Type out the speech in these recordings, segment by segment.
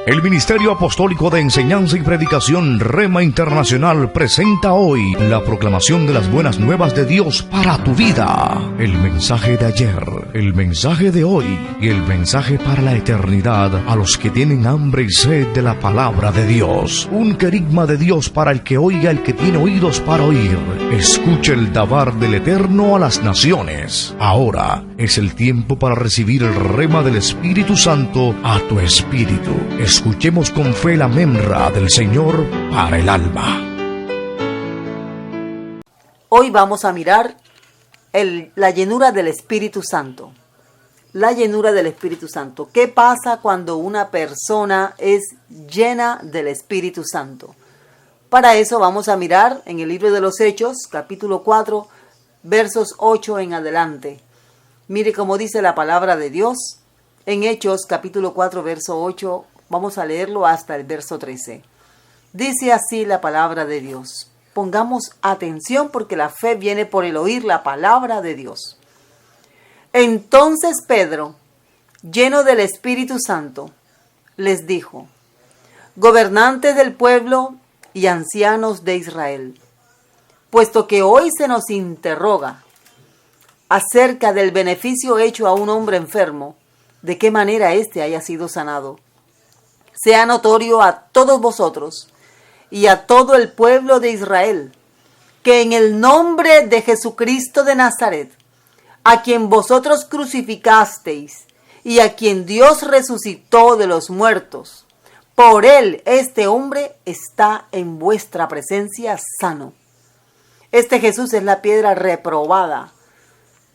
El Ministerio Apostólico de Enseñanza y Predicación Rema Internacional presenta hoy la proclamación de las buenas nuevas de Dios para tu vida. El mensaje de ayer, el mensaje de hoy y el mensaje para la eternidad a los que tienen hambre y sed de la palabra de Dios. Un querigma de Dios para el que oiga, el que tiene oídos para oír. Escuche el dabar del Eterno a las naciones. Ahora es el tiempo para recibir el rema del Espíritu Santo a tu espíritu. Escuchemos con fe la memra del Señor para el alma. Hoy vamos a mirar la llenura del Espíritu Santo. La llenura del Espíritu Santo. ¿Qué pasa cuando una persona es llena del Espíritu Santo? Para eso vamos a mirar en el libro de los Hechos, capítulo 4, versos 8 en adelante. Mire cómo dice la palabra de Dios. En Hechos, capítulo 4, verso 8, vamos a leerlo hasta el verso 13. Dice así la palabra de Dios. Pongamos atención porque la fe viene por el oír la palabra de Dios. Entonces Pedro, lleno del Espíritu Santo, les dijo: gobernantes del pueblo y ancianos de Israel, puesto que hoy se nos interroga acerca del beneficio hecho a un hombre enfermo, de qué manera éste haya sido sanado, sea notorio a todos vosotros y a todo el pueblo de Israel, que en el nombre de Jesucristo de Nazaret, a quien vosotros crucificasteis y a quien Dios resucitó de los muertos, por él este hombre está en vuestra presencia sano. Este Jesús es la piedra reprobada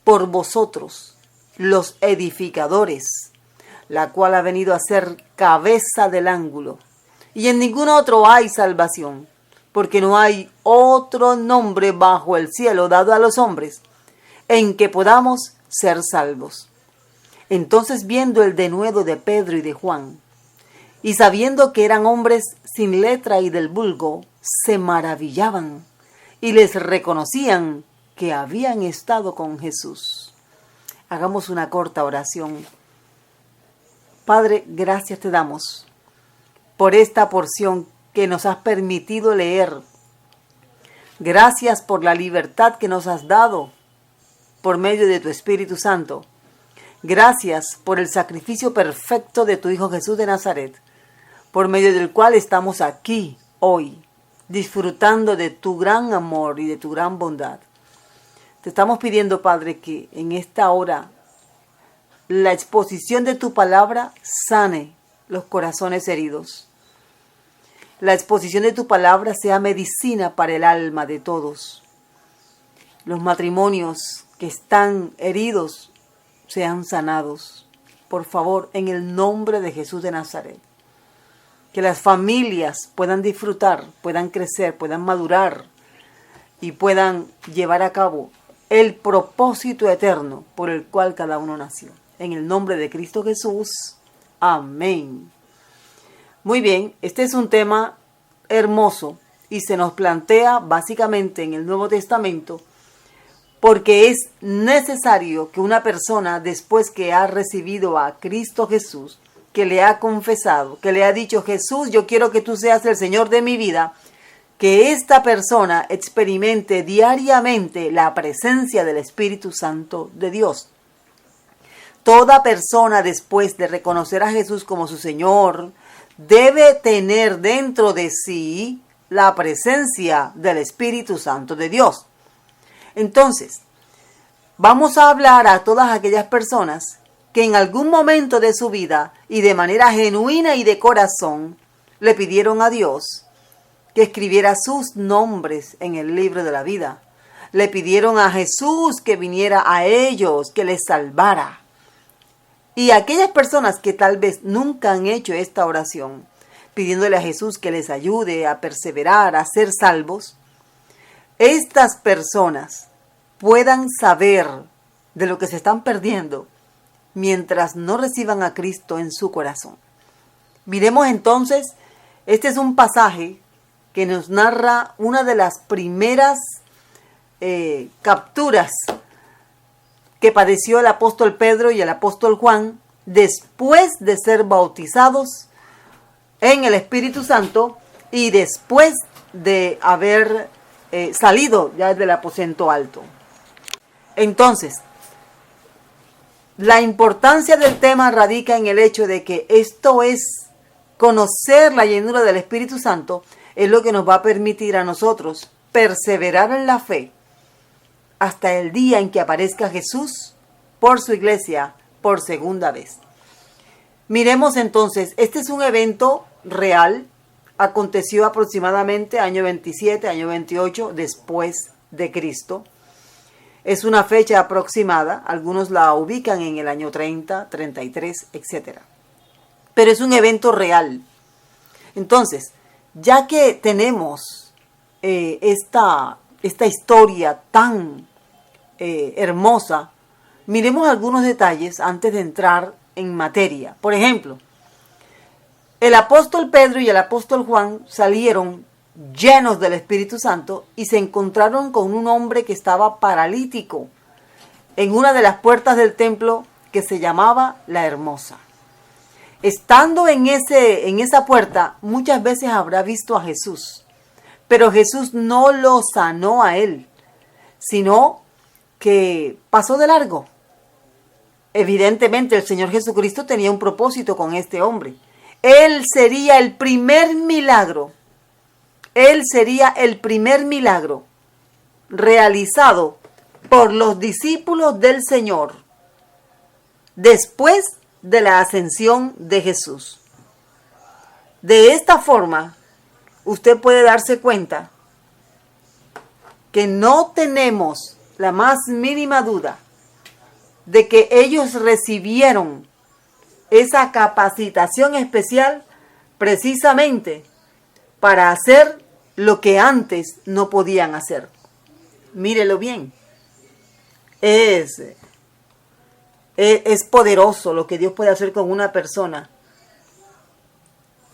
por vosotros, los edificadores, la cual ha venido a ser cabeza del ángulo. Y en ningún otro hay salvación, porque no hay otro nombre bajo el cielo dado a los hombres en que podamos ser salvos. Entonces, viendo el denuedo de Pedro y de Juan, y sabiendo que eran hombres sin letra y del vulgo, se maravillaban y les reconocían que habían estado con Jesús. Hagamos una corta oración. Padre, gracias te damos por esta porción que nos has permitido leer. Gracias por la libertad que nos has dado por medio de tu Espíritu Santo. Gracias por el sacrificio perfecto de tu Hijo Jesús de Nazaret, por medio del cual estamos aquí hoy, disfrutando de tu gran amor y de tu gran bondad. Te estamos pidiendo, Padre, que en esta hora la exposición de tu palabra sane los corazones heridos. La exposición de tu palabra sea medicina para el alma de todos. Los matrimonios que están heridos sean sanados. Por favor, en el nombre de Jesús de Nazaret. Que las familias puedan disfrutar, puedan crecer, puedan madurar y puedan llevar a cabo el propósito eterno por el cual cada uno nació. En el nombre de Cristo Jesús. Amén. Muy bien, este es un tema hermoso y se nos plantea básicamente en el Nuevo Testamento porque es necesario que una persona, después que ha recibido a Cristo Jesús, que le ha confesado, que le ha dicho: Jesús, yo quiero que tú seas el Señor de mi vida, que esta persona experimente diariamente la presencia del Espíritu Santo de Dios. Toda persona, después de reconocer a Jesús como su Señor, debe tener dentro de sí la presencia del Espíritu Santo de Dios. Entonces, vamos a hablar a todas aquellas personas que en algún momento de su vida y de manera genuina y de corazón le pidieron a Dios que escribiera sus nombres en el libro de la vida. Le pidieron a Jesús que viniera a ellos, que les salvara. Y aquellas personas que tal vez nunca han hecho esta oración, pidiéndole a Jesús que les ayude a perseverar, a ser salvos, estas personas puedan saber de lo que se están perdiendo mientras no reciban a Cristo en su corazón. Miremos entonces, este es un pasaje que nos narra una de las primeras capturas que padeció el apóstol Pedro y el apóstol Juan después de ser bautizados en el Espíritu Santo y después de haber salido ya del aposento alto. Entonces, la importancia del tema radica en el hecho de que esto es conocer la llenura del Espíritu Santo, es lo que nos va a permitir a nosotros perseverar en la fe hasta el día en que aparezca Jesús por su iglesia por segunda vez. Miremos entonces, este es un evento real, aconteció aproximadamente año 27, año 28 después de Cristo. Es una fecha aproximada, algunos la ubican en el año 30, 33, etc. Pero es un evento real. Entonces, ya que tenemos esta historia tan hermosa, miremos algunos detalles antes de entrar en materia. Por ejemplo, el apóstol Pedro y el apóstol Juan salieron llenos del Espíritu Santo y se encontraron con un hombre que estaba paralítico en una de las puertas del templo que se llamaba La Hermosa. Estando en esa puerta, muchas veces habrá visto a Jesús, pero Jesús no lo sanó a él, sino que pasó de largo. Evidentemente el Señor Jesucristo tenía un propósito con este hombre. Él sería el primer milagro realizado por los discípulos del Señor después de la ascensión de Jesús. De esta forma, usted puede darse cuenta que no tenemos la más mínima duda de que ellos recibieron esa capacitación especial precisamente para hacer lo que antes no podían hacer. Mírelo bien. Es poderoso lo que Dios puede hacer con una persona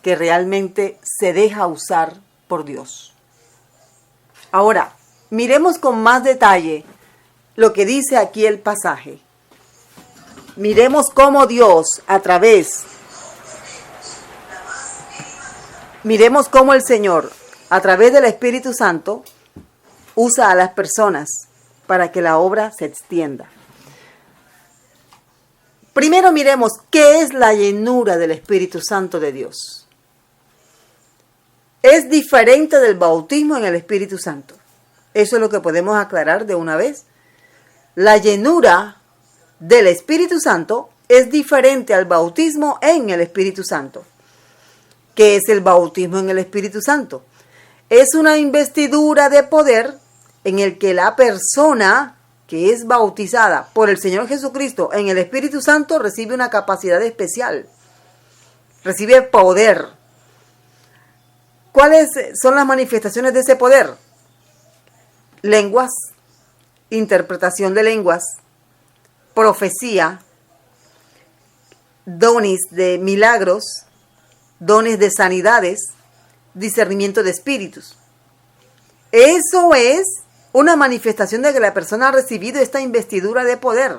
que realmente se deja usar por Dios. Ahora, miremos con más detalle lo que dice aquí el pasaje. Miremos cómo miremos cómo el Señor, a través del Espíritu Santo, usa a las personas para que la obra se extienda. Primero miremos qué es la llenura del Espíritu Santo de Dios. Es diferente del bautismo en el Espíritu Santo. Eso es lo que podemos aclarar de una vez. La llenura del Espíritu Santo es diferente al bautismo en el Espíritu Santo. ¿Qué es el bautismo en el Espíritu Santo? Es una investidura de poder en el que la persona que es bautizada por el Señor Jesucristo en el Espíritu Santo recibe una capacidad especial, recibe poder. ¿Cuáles son las manifestaciones de ese poder? Lenguas, interpretación de lenguas, profecía, dones de milagros, dones de sanidades, discernimiento de espíritus. Eso es una manifestación de que la persona ha recibido esta investidura de poder.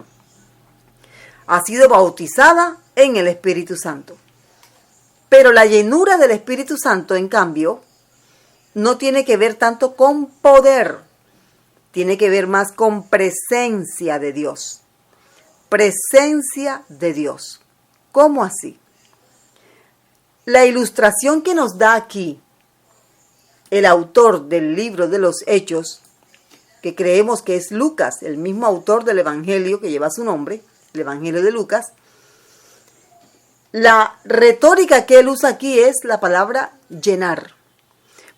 Ha sido bautizada en el Espíritu Santo. Pero la llenura del Espíritu Santo, en cambio, no tiene que ver tanto con poder. Tiene que ver más con presencia de Dios. Presencia de Dios. ¿Cómo así? La ilustración que nos da aquí el autor del libro de los Hechos, que creemos que es Lucas, el mismo autor del Evangelio que lleva su nombre, el Evangelio de Lucas, la retórica que él usa aquí es la palabra llenar.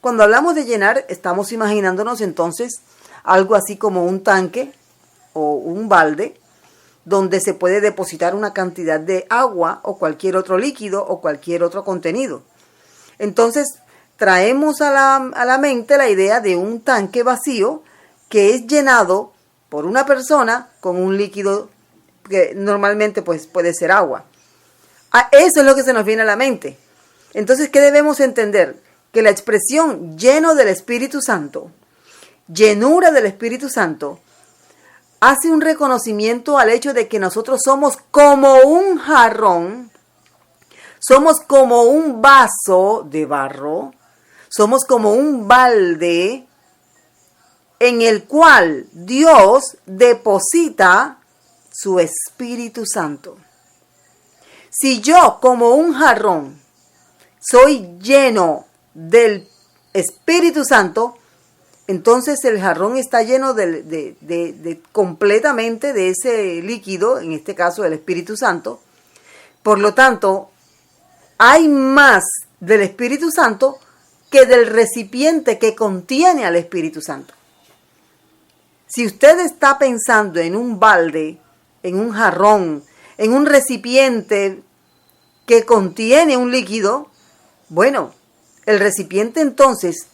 Cuando hablamos de llenar, estamos imaginándonos entonces algo así como un tanque o un balde donde se puede depositar una cantidad de agua o cualquier otro líquido o cualquier otro contenido. Entonces, traemos a la mente la idea de un tanque vacío que es llenado por una persona con un líquido que normalmente pues, puede ser agua. Eso es lo que se nos viene a la mente. Entonces, ¿qué debemos entender? Que la expresión lleno del Espíritu Santo, llenura del Espíritu Santo, hace un reconocimiento al hecho de que nosotros somos como un jarrón Somos como un vaso de barro, somos como un balde en el cual Dios deposita su Espíritu Santo. Si yo, como un jarrón, soy lleno del Espíritu Santo, entonces el jarrón está lleno completamente de ese líquido, en este caso del Espíritu Santo. Por lo tanto, hay más del Espíritu Santo que del recipiente que contiene al Espíritu Santo. Si usted está pensando en un balde, en un jarrón, en un recipiente que contiene un líquido, bueno, el recipiente entonces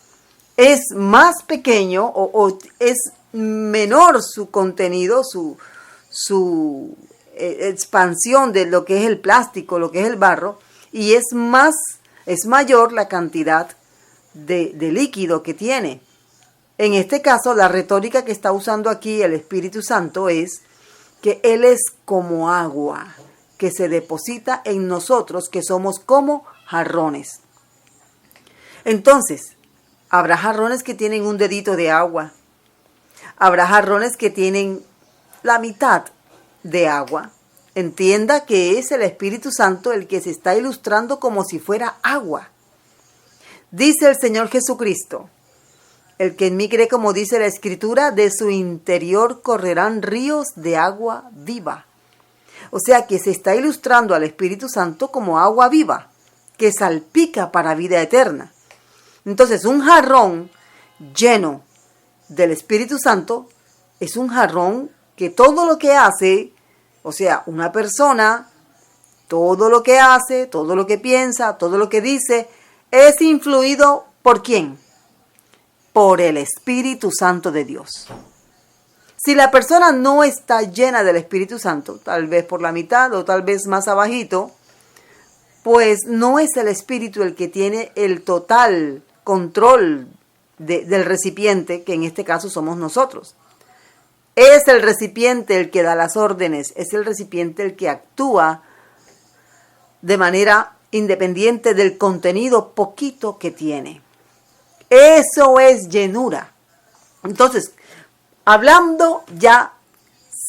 es más pequeño o es menor su contenido, su expansión de lo que es el plástico, lo que es el barro, y es mayor la cantidad de líquido que tiene. En este caso, la retórica que está usando aquí el Espíritu Santo es que Él es como agua que se deposita en nosotros, que somos como jarrones. Entonces, habrá jarrones que tienen un dedito de agua. Habrá jarrones que tienen la mitad de agua. Entienda que es el Espíritu Santo el que se está ilustrando como si fuera agua. Dice el Señor Jesucristo: el que en mí cree, como dice la Escritura, de su interior correrán ríos de agua viva. O sea que se está ilustrando al Espíritu Santo como agua viva, que salpica para vida eterna. Entonces, un jarrón lleno del Espíritu Santo es un jarrón que todo lo que hace, o sea, una persona, todo lo que hace, todo lo que piensa, todo lo que dice, es influido ¿por quién? Por el Espíritu Santo de Dios. Si la persona no está llena del Espíritu Santo, tal vez por la mitad o tal vez más abajito, pues no es el Espíritu el que tiene el total control del recipiente, que en este caso somos nosotros. Es el recipiente el que da las órdenes, es el recipiente el que actúa de manera independiente del contenido poquito que tiene. Eso es llenura. Entonces, hablando ya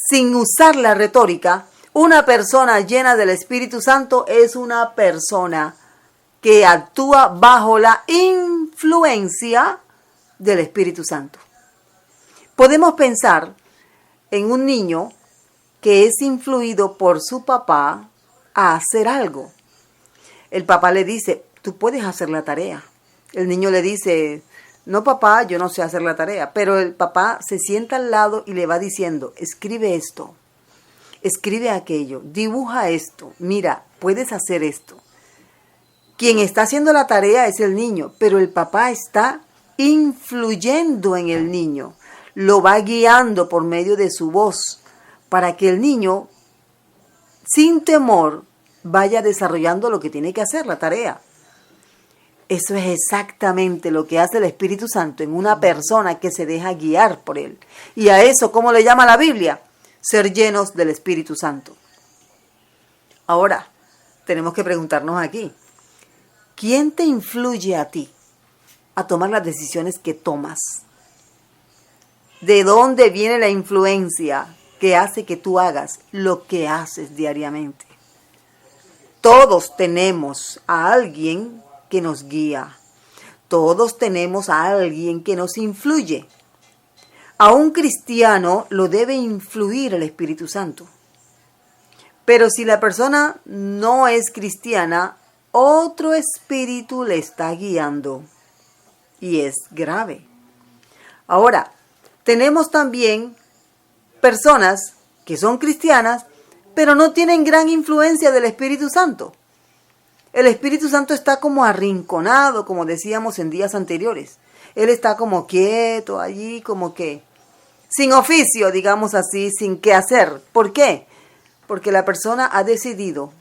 sin usar la retórica, una persona llena del Espíritu Santo es una persona que actúa bajo la influencia del Espíritu Santo. Podemos pensar en un niño que es influido por su papá a hacer algo. El papá le dice: tú puedes hacer la tarea. El niño le dice: no, papá, yo no sé hacer la tarea. Pero el papá se sienta al lado y le va diciendo: escribe esto, escribe aquello, dibuja esto, mira, puedes hacer esto. Quien está haciendo la tarea es el niño, pero el papá está influyendo en el niño. Lo va guiando por medio de su voz para que el niño, sin temor, vaya desarrollando lo que tiene que hacer, la tarea. Eso es exactamente lo que hace el Espíritu Santo en una persona que se deja guiar por él. Y a eso, ¿cómo le llama la Biblia? Ser llenos del Espíritu Santo. Ahora, tenemos que preguntarnos aquí: ¿quién te influye a ti a tomar las decisiones que tomas? ¿De dónde viene la influencia que hace que tú hagas lo que haces diariamente? Todos tenemos a alguien que nos guía. Todos tenemos a alguien que nos influye. A un cristiano lo debe influir el Espíritu Santo. Pero si la persona no es cristiana, otro espíritu le está guiando. Y es grave. Ahora, tenemos también personas que son cristianas, pero no tienen gran influencia del Espíritu Santo. El Espíritu Santo está como arrinconado, como decíamos en días anteriores. Él está como quieto allí, como que sin oficio, digamos así, sin qué hacer. ¿Por qué? Porque la persona ha decidido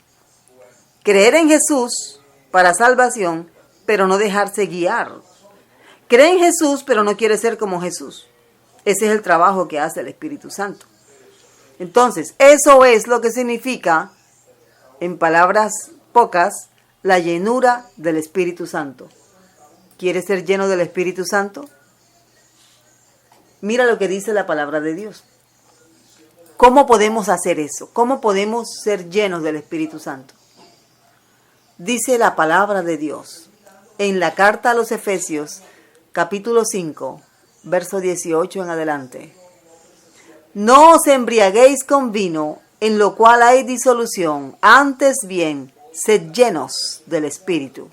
creer en Jesús para salvación, pero no dejarse guiar. Cree en Jesús, pero no quiere ser como Jesús. Ese es el trabajo que hace el Espíritu Santo. Entonces, eso es lo que significa, en palabras pocas, la llenura del Espíritu Santo. ¿Quieres ser lleno del Espíritu Santo? Mira lo que dice la palabra de Dios. ¿Cómo podemos hacer eso? ¿Cómo podemos ser llenos del Espíritu Santo? Dice la palabra de Dios en la carta a los Efesios, capítulo 5, verso 18 en adelante. No os embriaguéis con vino, en lo cual hay disolución, antes bien, sed llenos del Espíritu.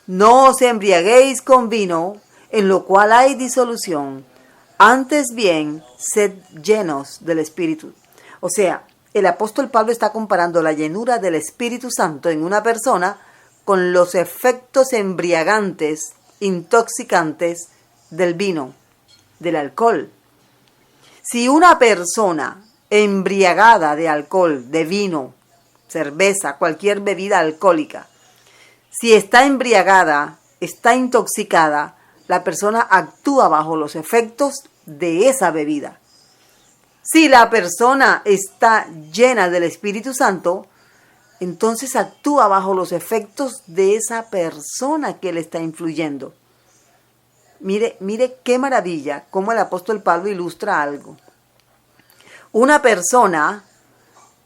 No os embriaguéis con vino, en lo cual hay disolución, antes bien, sed llenos del Espíritu. O sea, el apóstol Pablo está comparando la llenura del Espíritu Santo en una persona con los efectos embriagantes, intoxicantes del vino, del alcohol. Si una persona embriagada de alcohol, de vino, cerveza, cualquier bebida alcohólica, si está embriagada, está intoxicada, la persona actúa bajo los efectos de esa bebida. Si la persona está llena del Espíritu Santo, entonces actúa bajo los efectos de esa persona que le está influyendo. Mire qué maravilla cómo el apóstol Pablo ilustra algo. Una persona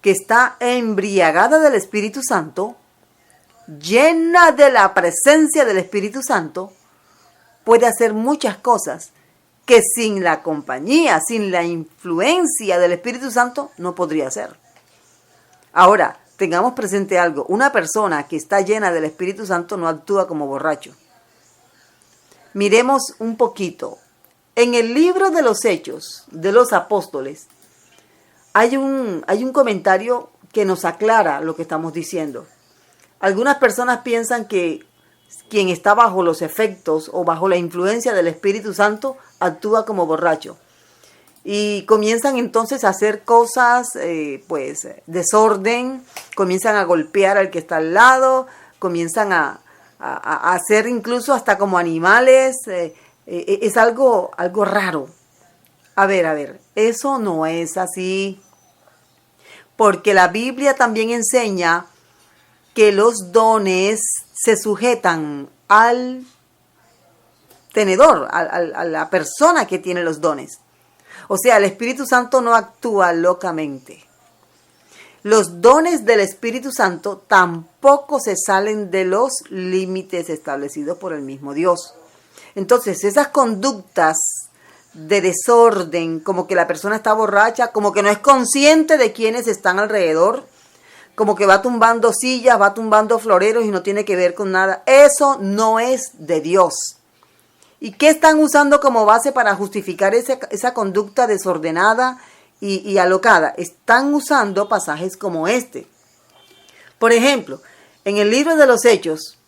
que está embriagada del Espíritu Santo, llena de la presencia del Espíritu Santo, puede hacer muchas cosas que sin la compañía, sin la influencia del Espíritu Santo, no podría hacer. Ahora, tengamos presente algo. Una persona que está llena del Espíritu Santo no actúa como borracho. Miremos un poquito. En el libro de los Hechos de los Apóstoles, hay un comentario que nos aclara lo que estamos diciendo. Algunas personas piensan que quien está bajo los efectos o bajo la influencia del Espíritu Santo actúa como borracho. Y comienzan entonces a hacer cosas, desorden, comienzan a golpear al que está al lado, comienzan a hacer incluso hasta como animales. Es algo raro. A ver, eso no es así. Porque la Biblia también enseña que los dones se sujetan al tenedor, a la persona que tiene los dones. O sea, el Espíritu Santo no actúa locamente. Los dones del Espíritu Santo tampoco se salen de los límites establecidos por el mismo Dios. Entonces, esas conductas de desorden, como que la persona está borracha, como que no es consciente de quienes están alrededor, como que va tumbando sillas, va tumbando floreros y no tiene que ver con nada. Eso no es de Dios. ¿Y qué están usando como base para justificar esa conducta desordenada y alocada? Están usando pasajes como este. Por ejemplo, en el libro de los Hechos,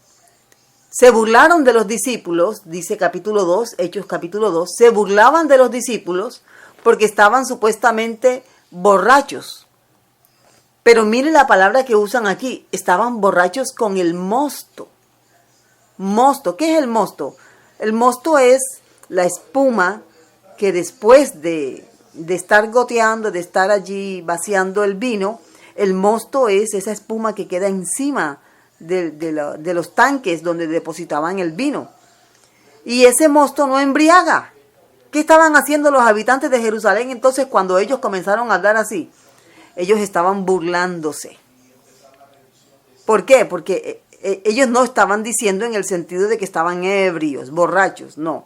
se burlaron de los discípulos, dice capítulo 2, Hechos capítulo 2, se burlaban de los discípulos porque estaban supuestamente borrachos. Pero mire la palabra que usan aquí, estaban borrachos con el mosto. Mosto, ¿qué es el mosto? El mosto es la espuma que después de estar goteando, de estar allí vaciando el vino, el mosto es esa espuma que queda encima de los tanques donde depositaban el vino. Y ese mosto no embriaga. ¿Qué estaban haciendo los habitantes de Jerusalén entonces cuando ellos comenzaron a hablar así? Ellos estaban burlándose. ¿Por qué? Porque ellos no estaban diciendo en el sentido de que estaban ebrios, borrachos, no.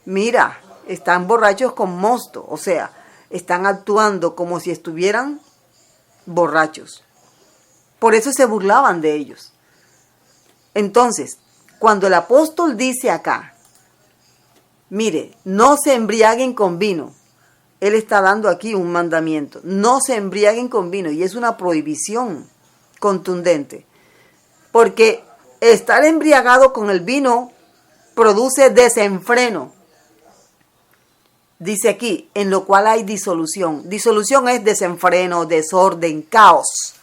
Mira, están borrachos con mosto, o sea, están actuando como si estuvieran borrachos. Por eso se burlaban de ellos. Entonces, cuando el apóstol dice acá, mire, no se embriaguen con vino, él está dando aquí un mandamiento, no se embriaguen con vino, y es una prohibición contundente. Porque estar embriagado con el vino produce desenfreno. Dice aquí, en lo cual hay disolución. Disolución es desenfreno, desorden, caos.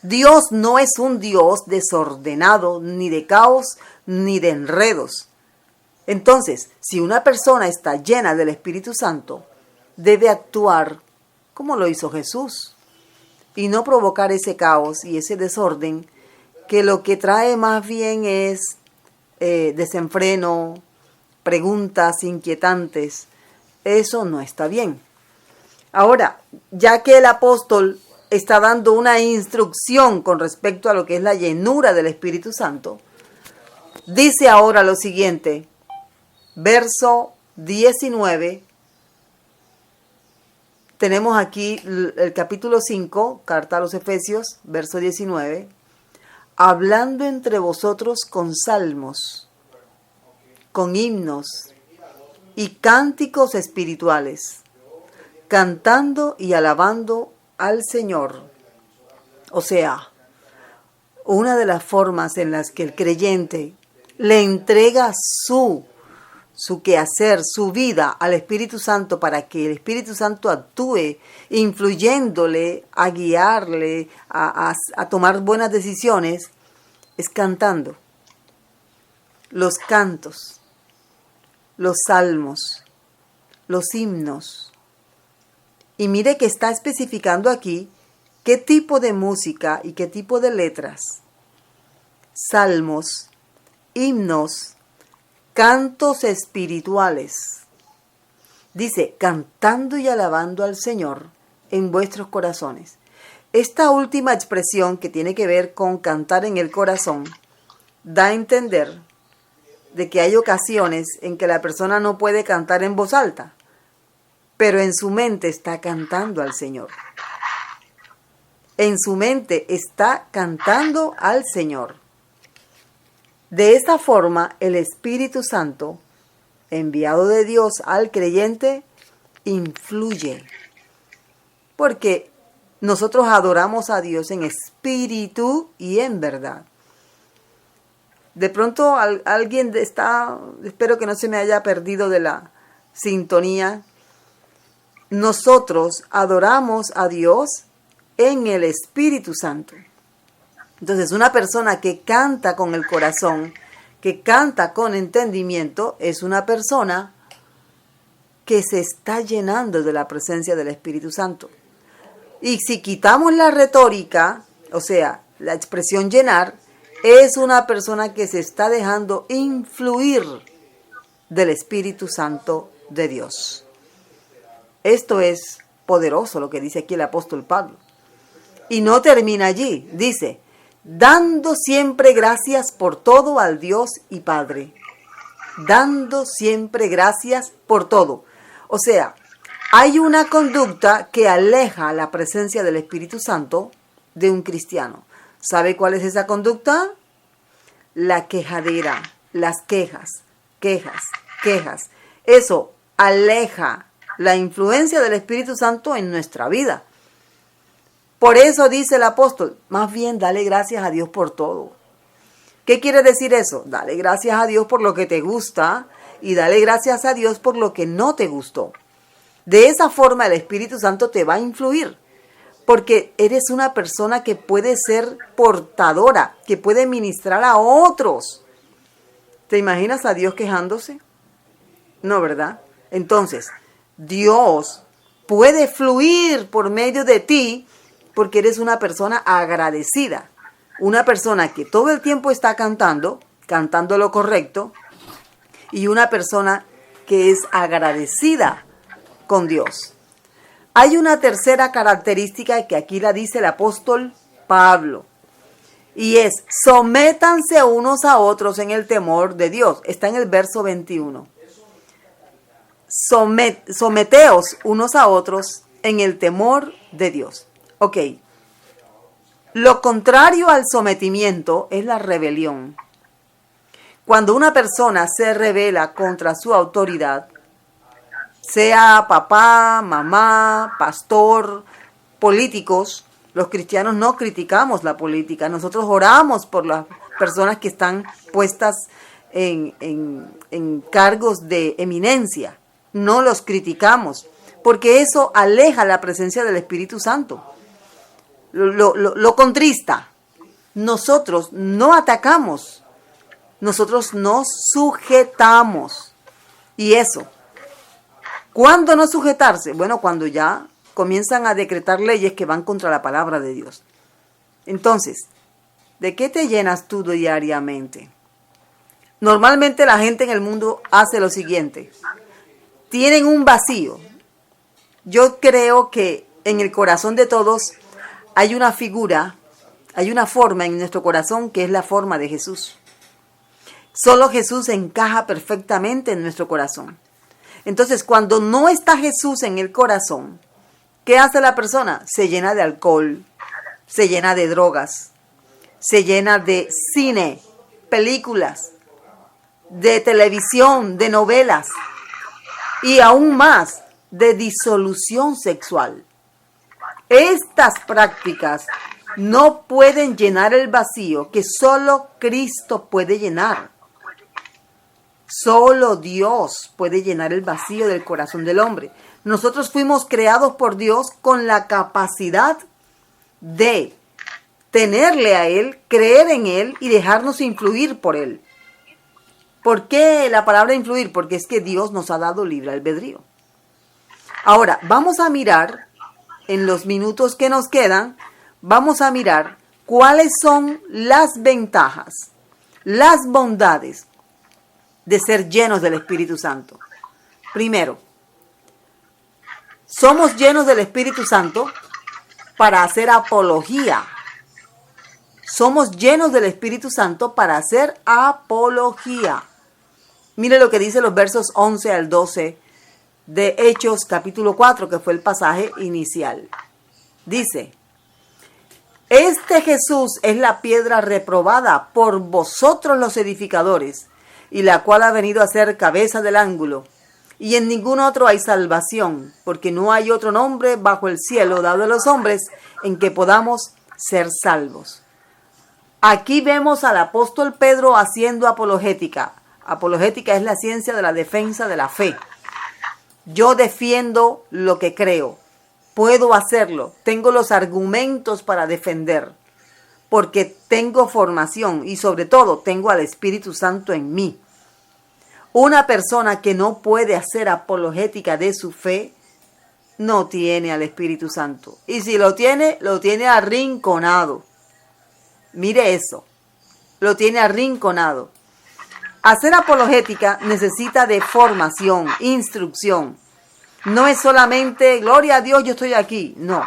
Dios no es un Dios desordenado, ni de caos, ni de enredos. Entonces, si una persona está llena del Espíritu Santo, debe actuar como lo hizo Jesús. Y no provocar ese caos y ese desorden que lo que trae más bien es desenfreno, preguntas inquietantes. Eso no está bien. Ahora, ya que el apóstol está dando una instrucción con respecto a lo que es la llenura del Espíritu Santo, dice ahora lo siguiente, verso 19, tenemos aquí el capítulo 5, carta a los Efesios, verso 19, hablando entre vosotros con salmos, con himnos y cánticos espirituales, cantando y alabando al Señor. O sea, una de las formas en las que el creyente le entrega su quehacer, su vida al Espíritu Santo para que el Espíritu Santo actúe, influyéndole, a guiarle, a tomar buenas decisiones, es cantando. Los cantos, los salmos, los himnos. Y mire que está especificando aquí qué tipo de música y qué tipo de letras. Salmos, himnos, cantos espirituales. Dice, cantando y alabando al Señor en vuestros corazones. Esta última expresión, que tiene que ver con cantar en el corazón, da a entender de que hay ocasiones en que la persona no puede cantar en voz alta, pero en su mente está cantando al Señor. En su mente está cantando al Señor. De esta forma, el Espíritu Santo, enviado de Dios al creyente, influye. Porque nosotros adoramos a Dios en espíritu y en verdad. De pronto alguien está, espero que no se me haya perdido de la sintonía. Nosotros adoramos a Dios en el Espíritu Santo. Entonces, una persona que canta con el corazón, que canta con entendimiento, es una persona que se está llenando de la presencia del Espíritu Santo. Y si quitamos la retórica, o sea, la expresión llenar, es una persona que se está dejando influir del Espíritu Santo de Dios. Esto es poderoso lo que dice aquí el apóstol Pablo. Y no termina allí, dice, dando siempre gracias por todo al Dios y Padre. Dando siempre gracias por todo. O sea, hay una conducta que aleja la presencia del Espíritu Santo de un cristiano. ¿Sabe cuál es esa conducta? La quejadera, las quejas. Eso aleja la influencia del Espíritu Santo en nuestra vida. Por eso dice el apóstol, más bien dale gracias a Dios por todo. ¿Qué quiere decir eso? Dale gracias a Dios por lo que te gusta y dale gracias a Dios por lo que no te gustó. De esa forma el Espíritu Santo te va a influir, porque eres una persona que puede ser portadora, que puede ministrar a otros. ¿Te imaginas a Dios quejándose? No, ¿verdad? Entonces, Dios puede fluir por medio de ti porque eres una persona agradecida. Una persona que todo el tiempo está cantando lo correcto, y una persona que es agradecida con Dios. Hay una tercera característica que aquí la dice el apóstol Pablo, y es, sométanse unos a otros en el temor de Dios. Está en el verso 21. Someteos unos a otros en el temor de Dios. Ok. Lo contrario al sometimiento es la rebelión. Cuando una persona se rebela contra su autoridad, sea papá, mamá, pastor, políticos, los cristianos no criticamos la política, nosotros oramos por las personas que están puestas en cargos de eminencia, no los criticamos, porque eso aleja la presencia del Espíritu Santo, lo contrista. Nosotros no atacamos, nosotros nos sujetamos. Y eso, ¿cuándo no sujetarse? Bueno, cuando ya comienzan a decretar leyes que van contra la palabra de Dios. Entonces, ¿De qué te llenas tú diariamente? Normalmente la gente en el mundo hace lo siguiente. Tienen un vacío. Yo creo que en el corazón de todos hay una figura, hay una forma en nuestro corazón que es la forma de Jesús. Solo Jesús encaja perfectamente en nuestro corazón. Entonces, cuando no está Jesús en el corazón, ¿qué hace la persona? Se llena de alcohol, se llena de drogas, se llena de cine, películas, de televisión, de novelas y aún más de disolución sexual. Estas prácticas no pueden llenar el vacío que solo Cristo puede llenar. Solo Dios puede llenar el vacío del corazón del hombre. Nosotros fuimos creados por Dios con la capacidad de tenerle a Él, creer en Él y dejarnos influir por Él. ¿Por qué la palabra influir? Porque es que Dios nos ha dado libre albedrío. Ahora, vamos a mirar, en los minutos que nos quedan, vamos a mirar cuáles son las ventajas, las bondades de ser llenos del Espíritu Santo. Primero, somos llenos del Espíritu Santo para hacer apología. Somos llenos del Espíritu Santo para hacer apología. Mire lo que dice los versos 11 al 12 de Hechos capítulo 4, que fue el pasaje inicial. Dice: Este Jesús es la piedra reprobada por vosotros los edificadores, y la cual ha venido a ser cabeza del ángulo. Y en ningún otro hay salvación, porque no hay otro nombre bajo el cielo dado a los hombres en que podamos ser salvos. Aquí vemos al apóstol Pedro haciendo apologética. Apologética es la ciencia de la defensa de la fe. Yo defiendo lo que creo. Puedo hacerlo. Tengo los argumentos para defender. Porque tengo formación y sobre todo tengo al Espíritu Santo en mí. Una persona que no puede hacer apologética de su fe no tiene al Espíritu Santo. Y si lo tiene arrinconado. Mire eso. Lo tiene arrinconado. Hacer apologética necesita de formación, instrucción. No es solamente, gloria a Dios, yo estoy aquí. No.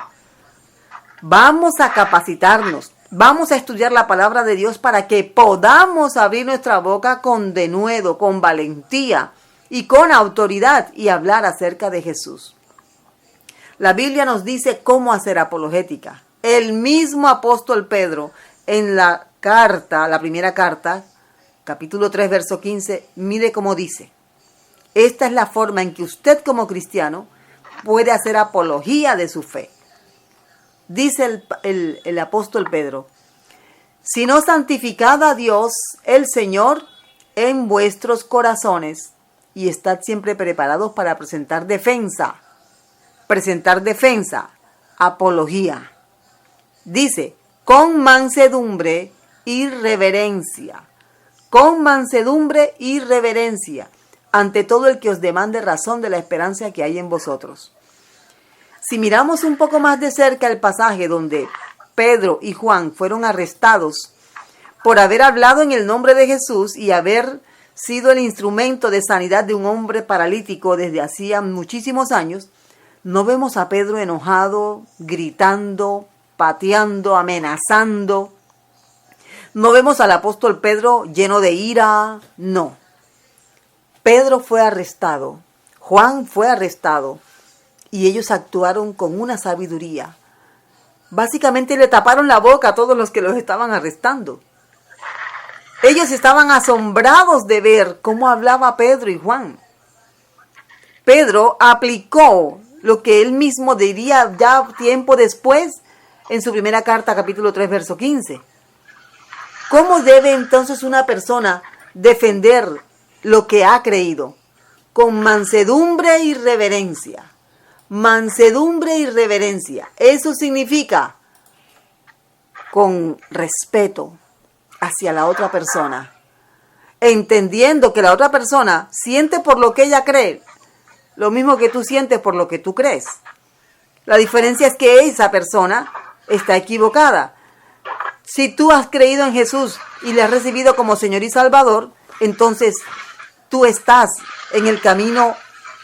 Vamos a capacitarnos. Vamos a estudiar la palabra de Dios para que podamos abrir nuestra boca con denuedo, con valentía y con autoridad y hablar acerca de Jesús. La Biblia nos dice cómo hacer apologética. El mismo apóstol Pedro en la primera carta, capítulo 3, verso 15, mire cómo dice. Esta es la forma en que usted como cristiano puede hacer apología de su fe. Dice el apóstol Pedro: sino santificad a Dios el Señor en vuestros corazones y estad siempre preparados para presentar defensa, apología. Dice, con mansedumbre y reverencia, ante todo el que os demande razón de la esperanza que hay en vosotros. Si miramos un poco más de cerca el pasaje donde Pedro y Juan fueron arrestados por haber hablado en el nombre de Jesús y haber sido el instrumento de sanidad de un hombre paralítico desde hacía muchísimos años, no vemos a Pedro enojado, gritando, pateando, amenazando. No vemos al apóstol Pedro lleno de ira, no. Pedro fue arrestado, Juan fue arrestado y ellos actuaron con una sabiduría. Básicamente le taparon la boca a todos los que los estaban arrestando. Ellos estaban asombrados de ver cómo hablaba Pedro y Juan. Pedro aplicó lo que él mismo diría ya tiempo después en su primera carta, capítulo 3, verso 15. ¿Cómo debe entonces una persona defender lo que ha creído? Con mansedumbre y reverencia. Mansedumbre y reverencia. Eso significa con respeto hacia la otra persona, entendiendo que la otra persona siente por lo que ella cree, lo mismo que tú sientes por lo que tú crees. La diferencia es que esa persona está equivocada. Si tú has creído en Jesús y le has recibido como Señor y Salvador, entonces tú estás en el camino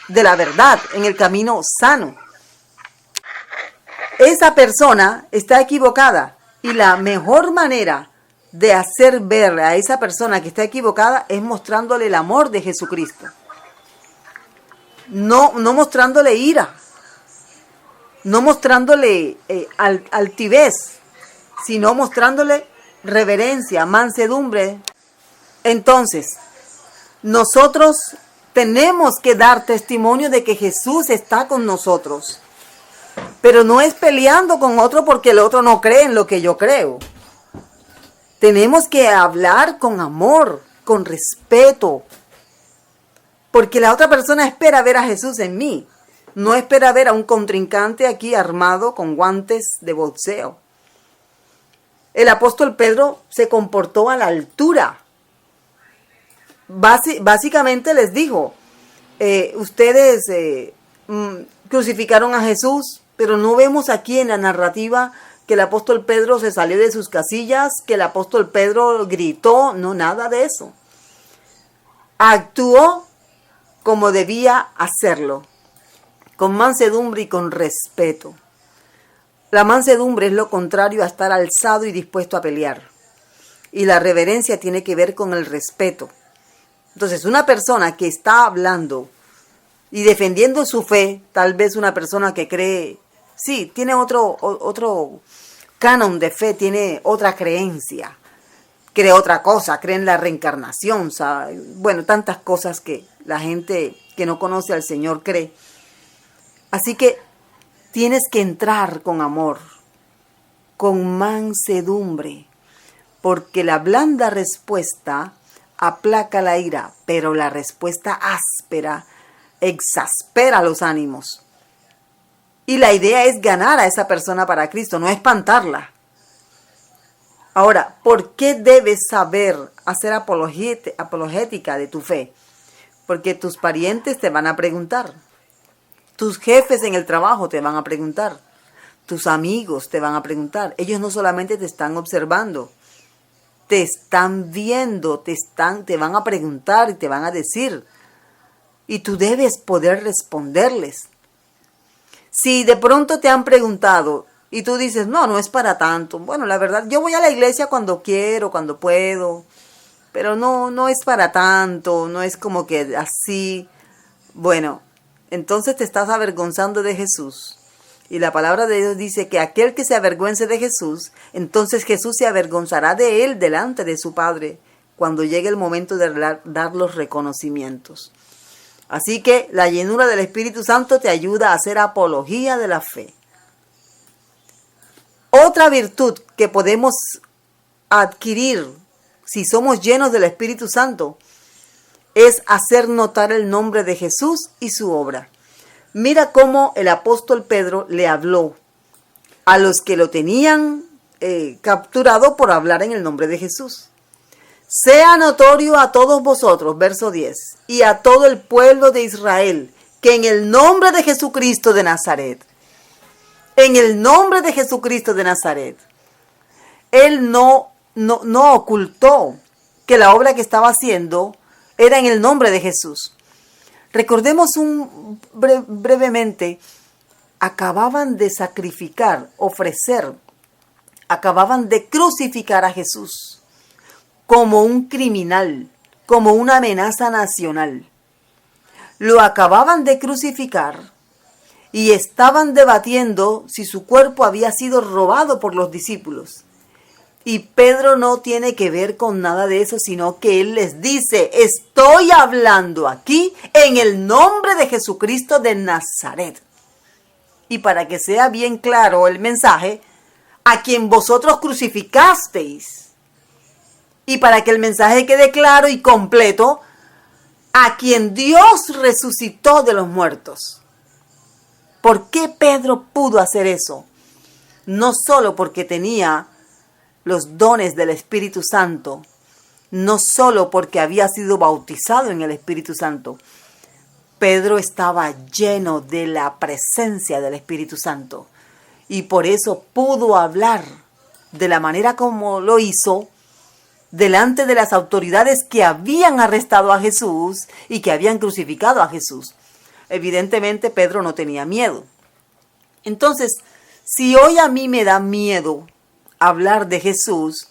de la verdad, en el camino sano. Esa persona está equivocada y la mejor manera de hacer ver a esa persona que está equivocada es mostrándole el amor de Jesucristo. No mostrándole ira, no mostrándole altivez, sino mostrándole reverencia, mansedumbre. Entonces, nosotros tenemos que dar testimonio de que Jesús está con nosotros. Pero no es peleando con otro porque el otro no cree en lo que yo creo. Tenemos que hablar con amor, con respeto. Porque la otra persona espera ver a Jesús en mí. No espera ver a un contrincante aquí armado con guantes de boxeo. El apóstol Pedro se comportó a la altura. Básicamente les dijo, ustedes crucificaron a Jesús, pero no vemos aquí en la narrativa que el apóstol Pedro se salió de sus casillas, que el apóstol Pedro gritó, no, nada de eso. Actuó como debía hacerlo, con mansedumbre y con respeto. La mansedumbre es lo contrario a estar alzado y dispuesto a pelear. Y la reverencia tiene que ver con el respeto. Entonces, una persona que está hablando y defendiendo su fe, tal vez una persona que cree, sí, tiene otro canon de fe, tiene otra creencia, cree otra cosa, cree en la reencarnación, ¿sabe? Bueno, tantas cosas que la gente que no conoce al Señor cree. Así que tienes que entrar con amor, con mansedumbre, porque la blanda respuesta aplaca la ira, pero la respuesta áspera exaspera los ánimos. Y la idea es ganar a esa persona para Cristo, no espantarla. Ahora, ¿por qué debes saber hacer apologética de tu fe? Porque tus parientes te van a preguntar. Tus jefes en el trabajo te van a preguntar. Tus amigos te van a preguntar. Ellos no solamente te están observando, te están viendo, te van a preguntar y te van a decir. Y tú debes poder responderles. Si de pronto te han preguntado y tú dices, no es para tanto. Bueno, la verdad, yo voy a la iglesia cuando quiero, cuando puedo. Pero no es para tanto, no es como que así. Bueno, entonces te estás avergonzando de Jesús. Y la palabra de Dios dice que aquel que se avergüence de Jesús, entonces Jesús se avergonzará de él delante de su Padre cuando llegue el momento de dar los reconocimientos. Así que la llenura del Espíritu Santo te ayuda a hacer apología de la fe. Otra virtud que podemos adquirir si somos llenos del Espíritu Santo es hacer notar el nombre de Jesús y su obra. Mira cómo el apóstol Pedro le habló a los que lo tenían capturado por hablar en el nombre de Jesús. Sea notorio a todos vosotros, verso 10, y a todo el pueblo de Israel, que en el nombre de Jesucristo de Nazaret, en el nombre de Jesucristo de Nazaret, él no ocultó que la obra que estaba haciendo era en el nombre de Jesús. Recordemos brevemente, acababan de sacrificar, acababan de crucificar a Jesús como un criminal, como una amenaza nacional. Lo acababan de crucificar y estaban debatiendo si su cuerpo había sido robado por los discípulos. Y Pedro no tiene que ver con nada de eso, sino que él les dice, estoy hablando aquí en el nombre de Jesucristo de Nazaret. Y para que sea bien claro el mensaje, a quien vosotros crucificasteis. Y para que el mensaje quede claro y completo, a quien Dios resucitó de los muertos. ¿Por qué Pedro pudo hacer eso? No solo porque tenía los dones del Espíritu Santo, no solo porque había sido bautizado en el Espíritu Santo. Pedro estaba lleno de la presencia del Espíritu Santo y por eso pudo hablar de la manera como lo hizo, delante de las autoridades que habían arrestado a Jesús y que habían crucificado a Jesús. Evidentemente Pedro no tenía miedo. Entonces, si hoy a mí me da miedo hablar de Jesús,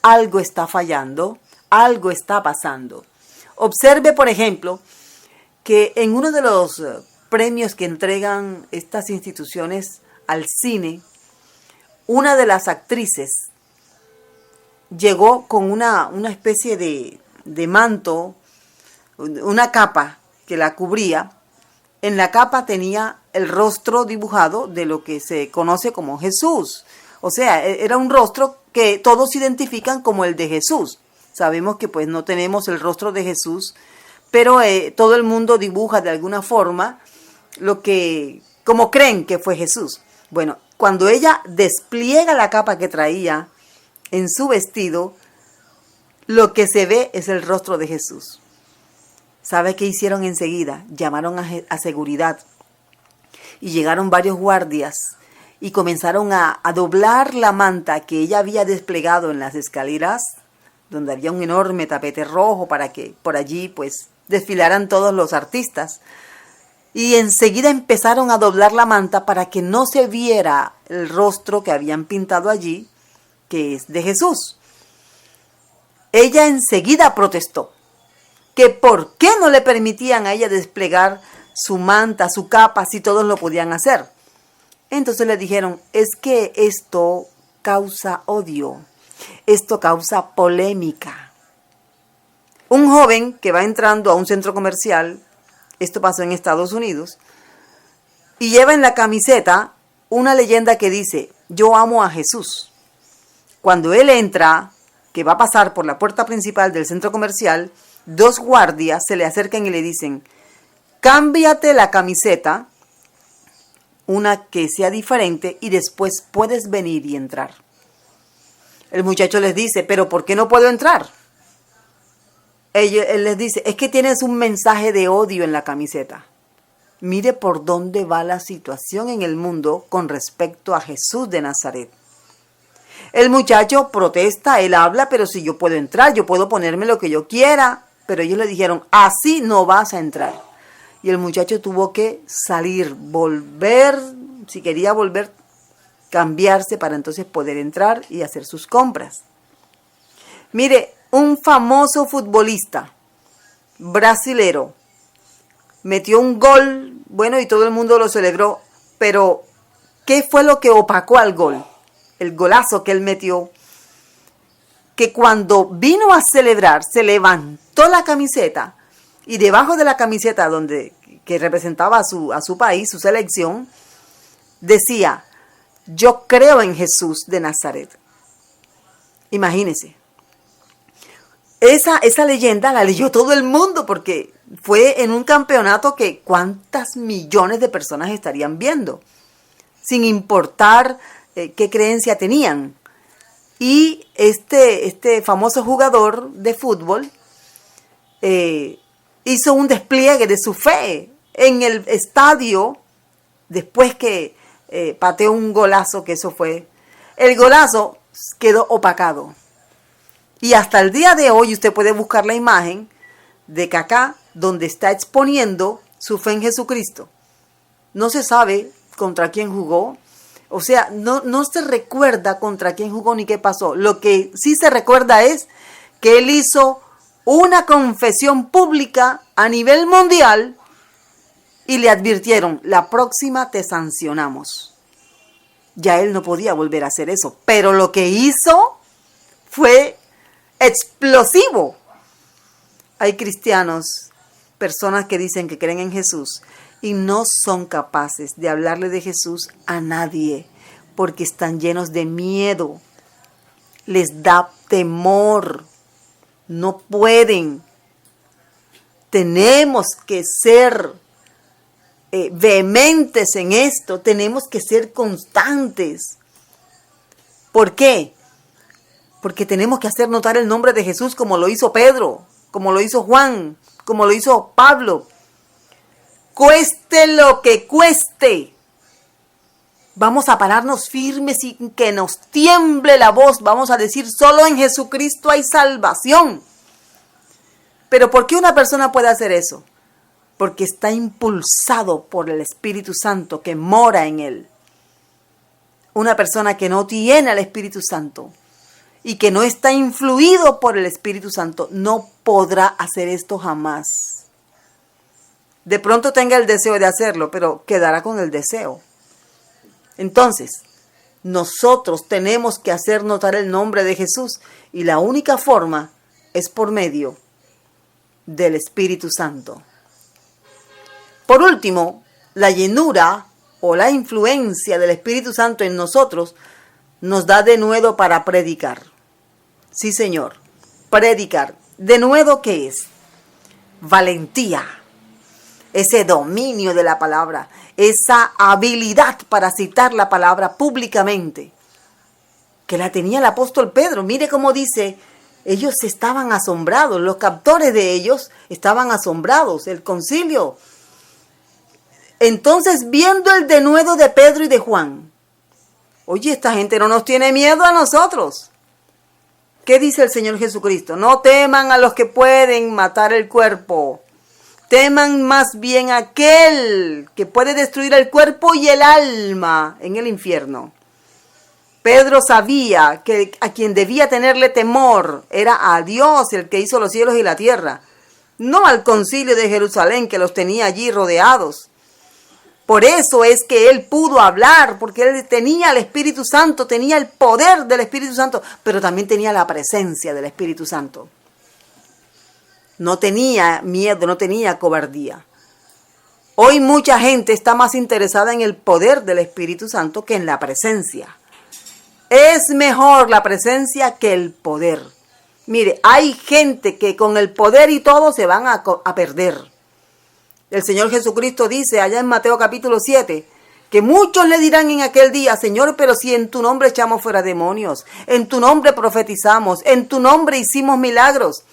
algo está fallando, algo está pasando. Observe, por ejemplo, que en uno de los premios que entregan estas instituciones al cine, una de las actrices llegó con una especie de manto, una capa que la cubría. En la capa tenía el rostro dibujado de lo que se conoce como Jesús. O sea, era un rostro que todos identifican como el de Jesús. Sabemos que pues no tenemos el rostro de Jesús, pero todo el mundo dibuja de alguna forma como creen que fue Jesús. Bueno, cuando ella despliega la capa que traía en su vestido, lo que se ve es el rostro de Jesús. ¿Sabe qué hicieron enseguida? Llamaron a seguridad y llegaron varios guardias y comenzaron a doblar la manta que ella había desplegado en las escaleras, donde había un enorme tapete rojo para que por allí pues desfilaran todos los artistas. Y enseguida empezaron a doblar la manta para que no se viera el rostro que habían pintado allí, que es de Jesús. Ella enseguida protestó que por qué no le permitían a ella desplegar su manta, su capa, si todos lo podían hacer. Entonces le dijeron, es que esto causa odio, esto causa polémica. Un joven que va entrando a un centro comercial, esto pasó en Estados Unidos, y lleva en la camiseta una leyenda que dice, yo amo a Jesús. Cuando él entra, que va a pasar por la puerta principal del centro comercial, dos guardias se le acercan y le dicen, cámbiate la camiseta, una que sea diferente, y después puedes venir y entrar. El muchacho les dice, ¿pero por qué no puedo entrar? Él les dice, es que tienes un mensaje de odio en la camiseta. Mire por dónde va la situación en el mundo con respecto a Jesús de Nazaret. El muchacho protesta, él habla, pero si yo puedo entrar, yo puedo ponerme lo que yo quiera. Pero ellos le dijeron, así no vas a entrar. Y el muchacho tuvo que salir, volver, si quería volver, cambiarse para entonces poder entrar y hacer sus compras. Mire, un famoso futbolista brasilero metió un gol, bueno, y todo el mundo lo celebró, pero ¿qué fue lo que opacó al gol? El golazo que él metió, que cuando vino a celebrar, se levantó la camiseta y debajo de la camiseta que representaba a su país, su selección, decía, yo creo en Jesús de Nazaret. Imagínense. Esa leyenda la leyó todo el mundo porque fue en un campeonato que cuántas millones de personas estarían viendo, sin importar qué creencia tenían. Y este famoso jugador de fútbol hizo un despliegue de su fe en el estadio después que pateó un golazo, que eso fue. El golazo quedó opacado. Y hasta el día de hoy usted puede buscar la imagen de Kaká, donde está exponiendo su fe en Jesucristo. No se sabe contra quién jugó. O sea, no se recuerda contra quién jugó ni qué pasó. Lo que sí se recuerda es que él hizo una confesión pública a nivel mundial y le advirtieron, la próxima te sancionamos. Ya él no podía volver a hacer eso. Pero lo que hizo fue explosivo. Hay cristianos, personas que dicen que creen en Jesús y no son capaces de hablarle de Jesús a nadie porque están llenos de miedo. Les da temor. No pueden. Tenemos que ser vehementes en esto. Tenemos que ser constantes. ¿Por qué? Porque tenemos que hacer notar el nombre de Jesús como lo hizo Pedro, como lo hizo Juan, como lo hizo Pablo. Cueste lo que cueste. Vamos a pararnos firmes sin que nos tiemble la voz. Vamos a decir, solo en Jesucristo hay salvación. Pero ¿por qué una persona puede hacer eso? Porque está impulsado por el Espíritu Santo que mora en él. Una persona que no tiene al Espíritu Santo y que no está influido por el Espíritu Santo no podrá hacer esto jamás. De pronto tenga el deseo de hacerlo, pero quedará con el deseo. Entonces, nosotros tenemos que hacer notar el nombre de Jesús y la única forma es por medio del Espíritu Santo. Por último, la llenura o la influencia del Espíritu Santo en nosotros nos da denuedo para predicar. Sí, Señor, predicar. ¿Denuedo qué es? Valentía, ese dominio de la palabra, esa habilidad para citar la palabra públicamente, que la tenía el apóstol Pedro. Mire cómo dice, ellos estaban asombrados, los captores de ellos estaban asombrados, el concilio. Entonces, viendo el denuedo de Pedro y de Juan, oye, esta gente no nos tiene miedo a nosotros. ¿Qué dice el Señor Jesucristo? No teman a los que pueden matar el cuerpo. Teman más bien a aquel que puede destruir el cuerpo y el alma en el infierno. Pedro sabía que a quien debía tenerle temor era a Dios, el que hizo los cielos y la tierra, no al concilio de Jerusalén que los tenía allí rodeados. Por eso es que él pudo hablar, porque él tenía el Espíritu Santo, tenía el poder del Espíritu Santo, pero también tenía la presencia del Espíritu Santo. No tenía miedo, no tenía cobardía. Hoy mucha gente está más interesada en el poder del Espíritu Santo que en la presencia. Es mejor la presencia que el poder. Mire, hay gente que con el poder y todo se van a perder. El Señor Jesucristo dice allá en Mateo capítulo 7, que muchos le dirán en aquel día, Señor, pero si en tu nombre echamos fuera demonios, en tu nombre profetizamos, en tu nombre hicimos milagros.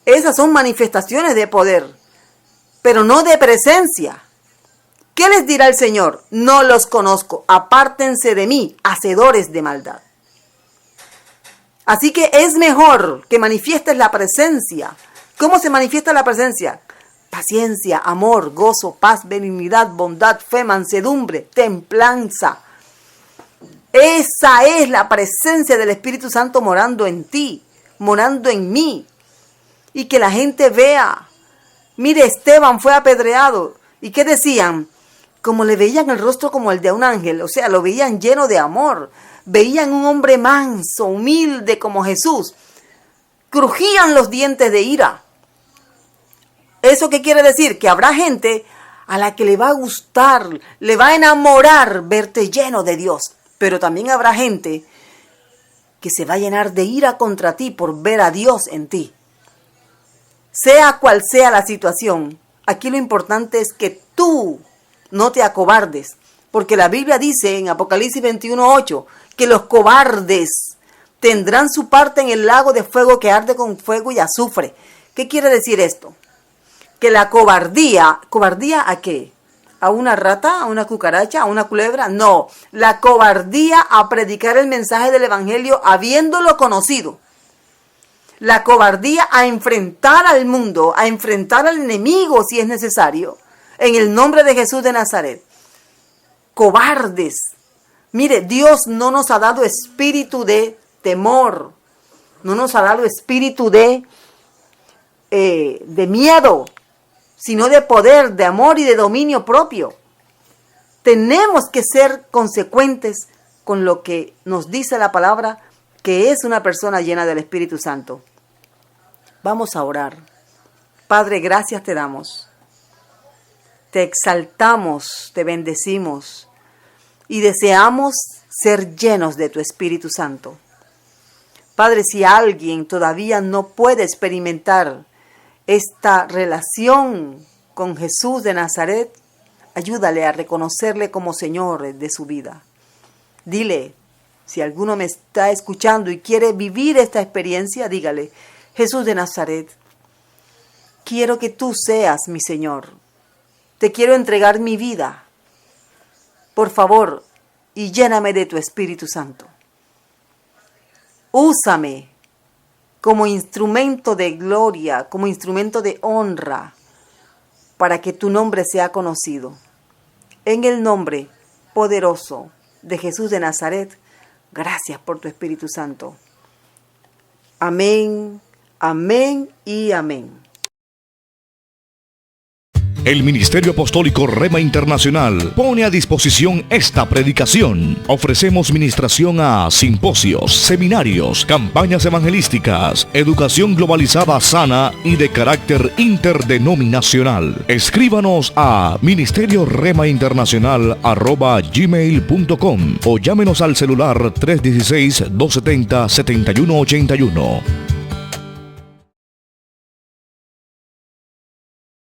Esas son manifestaciones de poder, pero no de presencia. ¿Qué les dirá el Señor? No los conozco, apártense de mí, hacedores de maldad. Así que es mejor que manifiestes la presencia. ¿Cómo se manifiesta la presencia? Paciencia, amor, gozo, paz, benignidad, bondad, fe, mansedumbre, templanza. Esa es la presencia del Espíritu Santo morando en ti, morando en mí. Y que la gente vea. Mire, Esteban fue apedreado. ¿Y qué decían? Como le veían el rostro como el de un ángel. O sea, lo veían lleno de amor. Veían un hombre manso, humilde como Jesús. Crujían los dientes de ira. ¿Eso qué quiere decir? Que habrá gente a la que le va a gustar, le va a enamorar verte lleno de Dios. Pero también habrá gente que se va a llenar de ira contra ti por ver a Dios en ti. Sea cual sea la situación, aquí lo importante es que tú no te acobardes. Porque la Biblia dice en Apocalipsis 21:8 que los cobardes tendrán su parte en el lago de fuego que arde con fuego y azufre. ¿Qué quiere decir esto? Que la cobardía, ¿cobardía a qué? ¿A una rata? ¿A una cucaracha? ¿A una culebra? No, la cobardía a predicar el mensaje del Evangelio habiéndolo conocido. La cobardía a enfrentar al mundo, a enfrentar al enemigo si es necesario, en el nombre de Jesús de Nazaret. Cobardes. Mire, Dios no nos ha dado espíritu de temor, no nos ha dado espíritu de miedo, sino de poder, de amor y de dominio propio. Tenemos que ser consecuentes con lo que nos dice la palabra, que es una persona llena del Espíritu Santo. Vamos a orar. Padre, gracias te damos. Te exaltamos, te bendecimos y deseamos ser llenos de tu Espíritu Santo. Padre, si alguien todavía no puede experimentar esta relación con Jesús de Nazaret, ayúdale a reconocerle como Señor de su vida. Dile, si alguno me está escuchando y quiere vivir esta experiencia, dígale, Jesús de Nazaret, quiero que tú seas mi Señor. Te quiero entregar mi vida. por favor, y lléname de tu Espíritu Santo. Úsame como instrumento de gloria, como instrumento de honra, para que tu nombre sea conocido. En el nombre poderoso de Jesús de Nazaret, gracias por tu Espíritu Santo. Amén, amén y amén. El Ministerio Apostólico Rema Internacional pone a disposición esta predicación. Ofrecemos ministración a simposios, seminarios, campañas evangelísticas, educación globalizada sana y de carácter interdenominacional. Escríbanos a ministerio-rema-internacional@gmail.com o llámenos al celular 316-270-7181.